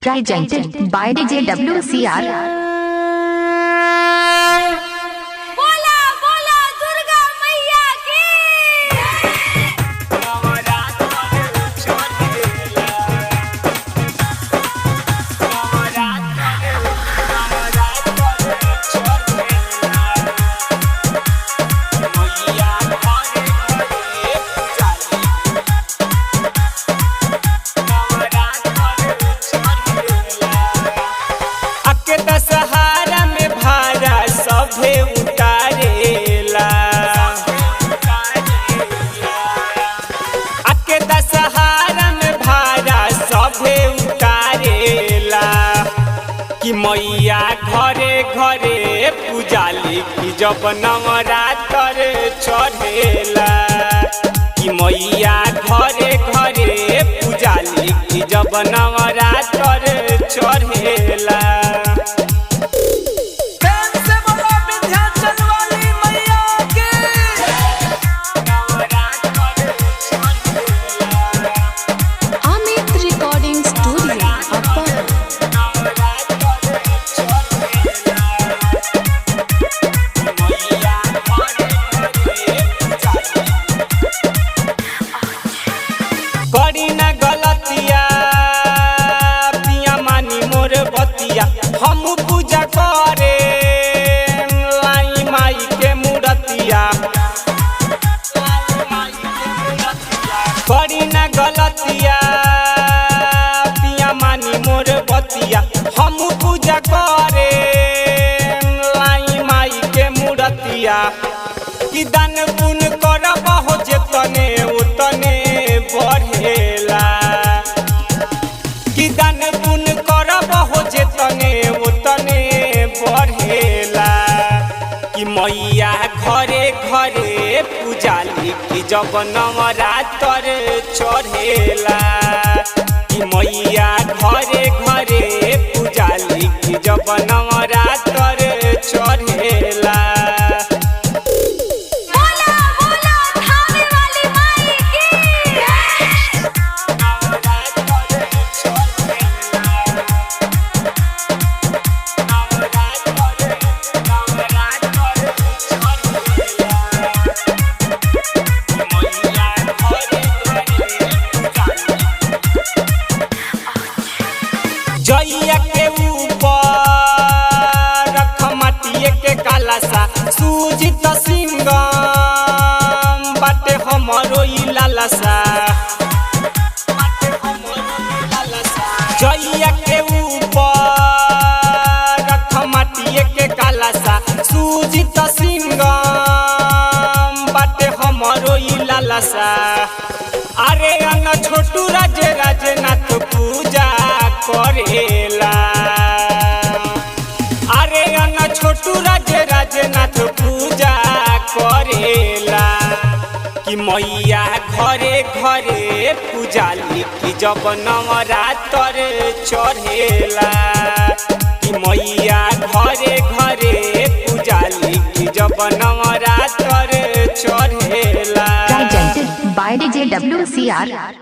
Presented by DJ WCR. बोला बोला दुर्गा मैया की दशहरा में भारा सभे उतारेला आके दशहरा में भारा सभे उतारेला कि मैया घरे घरे पूजाली की जब नवरात्र चढ़ेला कि मैया घरे घरे पूजाली की जब नवरात्र चढ़ेला। करी ना गलतिया पिया मानी मोर बतिया हम पूजा करे लाई माई के मूर्तिया करी ना गलतिया पिया मानी मोर बतिया हम पूजा करे लाई माई के मूर्तिया कि दान पुण्य करब हो जेतने उतने बढ़ेला कि दान पुण्य करब हो जेतने उतने बढ़ेला कि मैया घरे घरे पूजाली की जब नवरात्र चढ़ेला कि मैया घरे घरे पूजाली की जब नवरात्र चढ़ेला। जइया के ऊपर रख माटिए के कालासा सूजित सिंगम बाटे हमरो ई लालसा जइया के ऊपर रख माटिए के कालासा सूजित सिंगम बाटे हमरो ई लालसा। अरे अन छोटू राजनाथ पूजा करेला अरे अन छोटू राजनाथ पूजा करेला कि मैया घरे घरे पूजाली की जब नवरात्र चढ़ेला कि मैया घरे घरे पूजाली की जब नवरात्र चढ़ेला। Presented by DJ WCR.